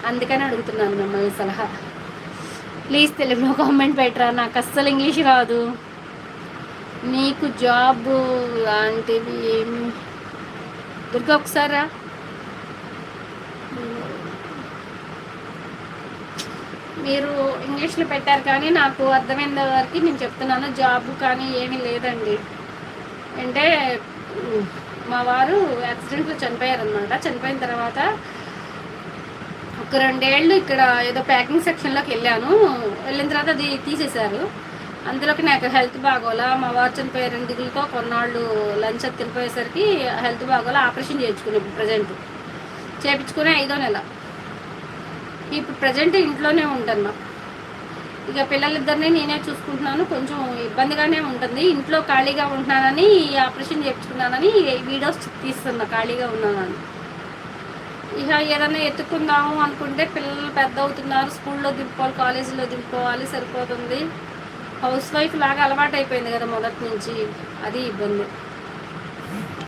అందుకని అడుగుతున్నాను మిమ్మల్ని సలహా. ప్లీజ్ తెలుగులో కామెంట్ పెట్టరా, నాకు అస్సలు ఇంగ్లీష్ రాదు. నీకు జాబ్ లాంటివి ఏమి దుర్గా ఒకసారా మీరు ఇంగ్లీష్లో పెట్టారు కానీ నాకు అర్థమైన వరకు నేను చెప్తున్నాను, జాబ్ కానీ ఏమీ లేదండి. అంటే మా వారు యాక్సిడెంట్లో చనిపోయారనమాట. చనిపోయిన తర్వాత ఒక 2 ఏళ్ళు ఇక్కడ ఏదో ప్యాకింగ్ సెక్షన్లోకి వెళ్ళిన తర్వాత అది తీసేశారు. అందులోకి నాకు హెల్త్ బాగోలా, మా వారు చనిపోయారని దిగులతో కొన్నాళ్ళు లంచ్ అది తినిపోయేసరికి హెల్త్ బాగోలా, ఆపరేషన్ చేయించుకుని ఇప్పుడు ప్రజెంట్ చేయించుకునే 5వ నెల. ఇప్పుడు ప్రజెంట్ ఇంట్లోనే ఉంటున్నా. ఇక పిల్లలిద్దరిని నేనే చూసుకుంటున్నాను. కొంచెం ఇబ్బందిగానే ఉంటుంది. ఇంట్లో ఖాళీగా ఉంటున్నానని ఆపరేషన్ చేయించుకున్నానని వీడియోస్ తీస్తున్నా ఖాళీగా ఉన్నానని. ఇక ఏదైనా ఎత్తుకుందాము అనుకుంటే పిల్లలు పెద్ద అవుతున్నారు, స్కూల్లో దింపుకోవాలి, కాలేజీలో దింపుకోవాలి, సరిపోతుంది. హౌస్ వైఫ్ లాగా అలవాటు అయిపోయింది కదా మొదటి నుంచి, అది ఇబ్బంది.